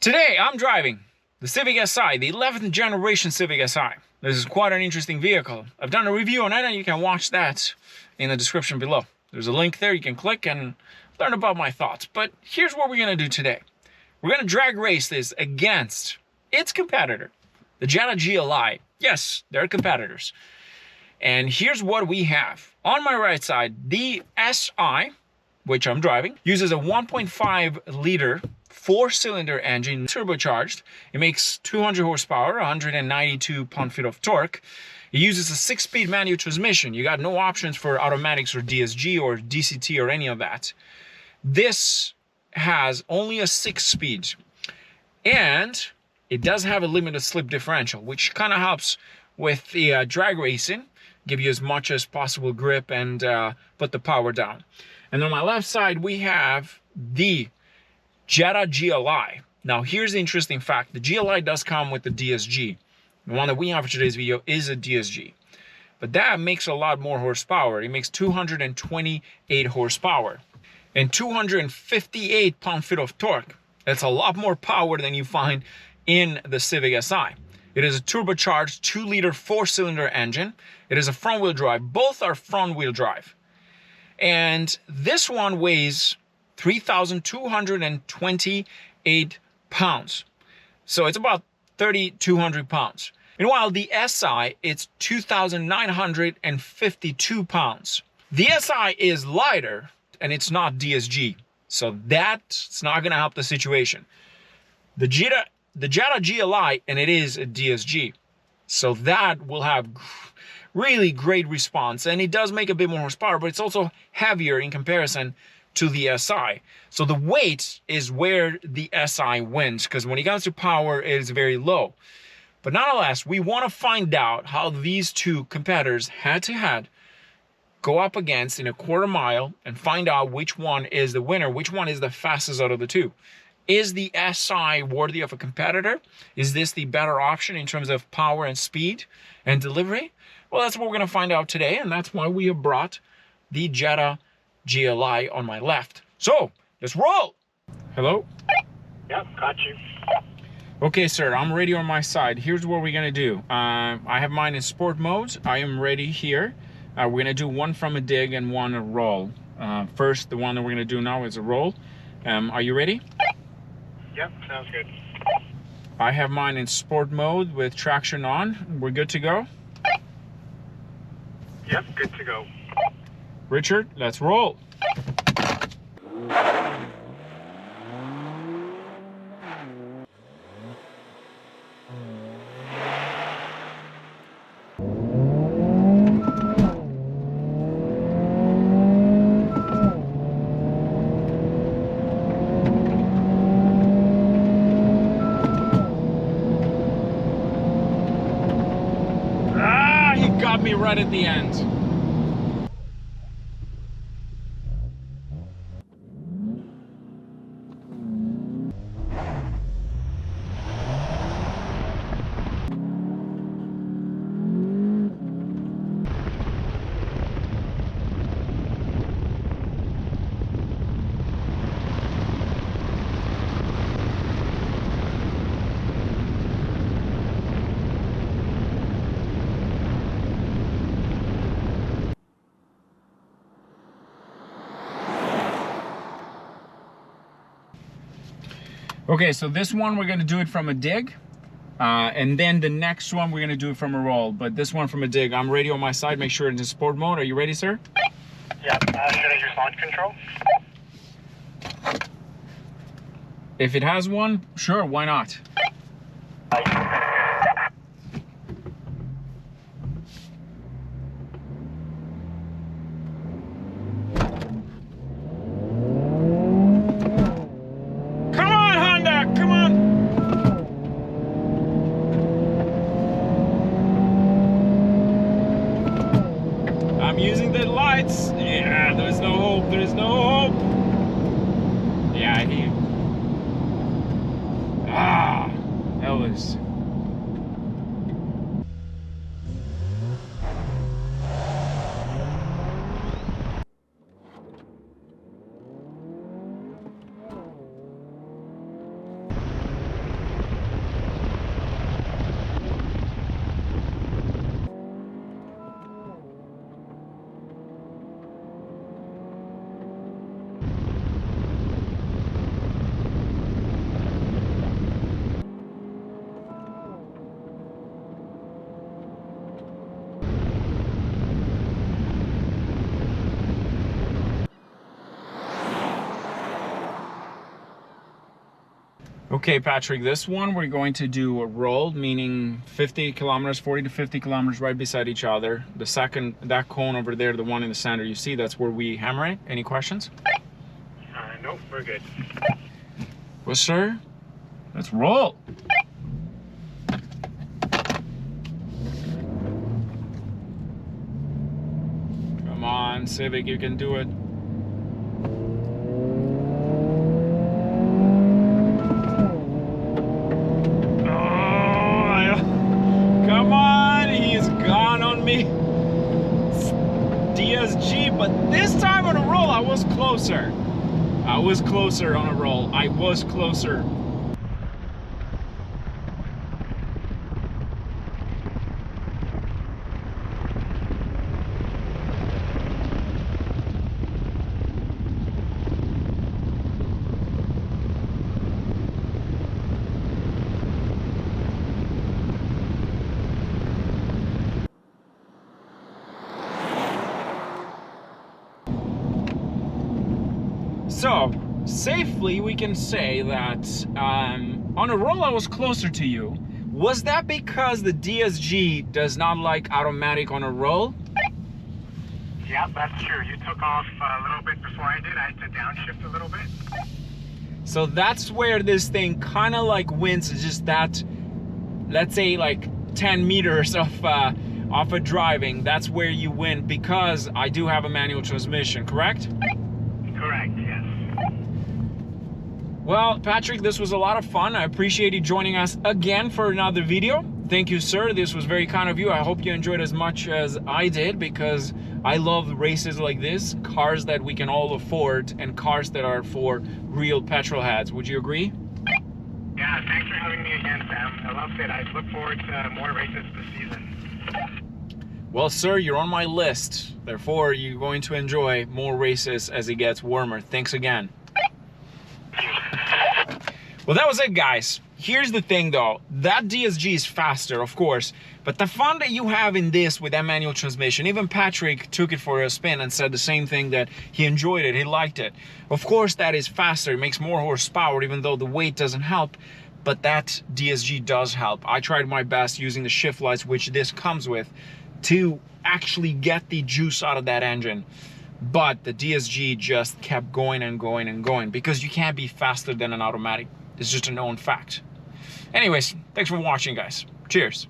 Today, I'm driving the Civic Si, the 11th generation Civic Si. This is quite an interesting vehicle. I've done a review on it and you can watch that in the description below. There's a link there you can click and learn about my thoughts. But here's what we're going to do today. We're going to drag race this against its competitor, the Jetta GLI. Yes, they're competitors. And here's what we have. On my right side, the Si, which I'm driving, uses a 1.5 liter 4-cylinder engine, turbocharged. It makes 200 horsepower, 192 pound-feet of torque. It uses a 6-speed manual transmission. You got no options for automatics or DSG or DCT or any of that. This has only a 6-speed, and it does have a limited slip differential, which kind of helps with the drag racing, give you as much as possible grip and put the power down. And on my left side, we have the Jetta GLI. Now, here's the interesting fact. The GLI does come with the DSG. The one that we have for today's video is a DSG. But that makes a lot more horsepower. It makes 228 horsepower and 258 pound-feet of torque. That's a lot more power than you find in the Civic Si. It is a turbocharged 2-liter 4-cylinder engine. It is a front-wheel drive. Both are front-wheel drive. And this one weighs 3,228 pounds. So it's about 3,200 pounds. Meanwhile, the Si, it's 2,952 pounds. The Si is lighter and it's not DSG. So that's not going to help the situation. The Jetta GLI, and it is a DSG. So that will have really great response. And it does make a bit more horsepower, but it's also heavier in comparison to the Si. So the weight is where the Si wins, because when it comes to power, it is very low. But nonetheless, we want to find out how these two competitors head-to-head go up against in a quarter mile and find out which one is the winner, which one is the fastest out of the two. Is the Si worthy of a competitor? Is this the better option in terms of power and speed and delivery? Well, that's what we're going to find out today, and that's why we have brought the Jetta GLI on my left. So, let's roll! Hello? Yep, got you. Okay, sir, I'm ready on my side. Here's what we're going to do. I have mine in sport mode. I am ready here. We're going to do one from a dig and one a roll. First, the one that we're going to do now is a roll. Are you ready? Yep, sounds good. I have mine in sport mode with traction on. We're good to go? Yep, good to go. Richard, let's roll. He got me right at the end. Okay, so this one we're gonna do it from a dig, and then the next one we're gonna do it from a roll, but this one from a dig. I'm ready on my side, make sure it's in sport mode. Are you ready, sir? Yep, should I use launch control? If it has one, sure, why not? Come on, Honda, come on! I'm using the lights. Yeah, there's no hope, there's no hope. Yeah, I hear. Ah, that was. Okay, Patrick, this one we're going to do a roll, meaning 50 kilometers, 40 to 50 kilometers right beside each other. The second, that cone over there, the one in the center, you see, that's where we hammer it. Any questions? Nope, we're good. Well, sir, let's roll. Come on, Civic, you can do it. Come on, he's gone on me. DSG, but this time on a roll, I was closer. I was closer on a roll. I was closer. So, safely we can say that on a roll I was closer to you. Was that because the DSG does not like automatic on a roll? Yeah, that's true. You took off a little bit before I did. I had to downshift a little bit. So that's where this thing kind of like wins, is just that, let's say like 10 meters of driving. That's where you win, because I do have a manual transmission, correct? Correct, yes. Well, Patrick, this was a lot of fun. I appreciate you joining us again for another video. Thank you, sir. This was very kind of you. I hope you enjoyed as much as I did, because I love races like this, cars that we can all afford, and cars that are for real petrol heads. Would you agree? Yeah, thanks for having me again, Sam. I loved it. I look forward to more races this season. Well, sir, you're on my list. Therefore, you're going to enjoy more races as it gets warmer. Thanks again. Well, that was it, guys. Here's the thing, though. That DSG is faster, of course, but the fun that you have in this with that manual transmission, even Patrick took it for a spin and said the same thing, that he enjoyed it, he liked it. Of course, that is faster. It makes more horsepower, even though the weight doesn't help, but that DSG does help. I tried my best using the shift lights, which this comes with, to actually get the juice out of that engine. But the DSG just kept going and going and going, because you can't be faster than an automatic. It's just a known fact. Anyways, thanks for watching, guys. Cheers.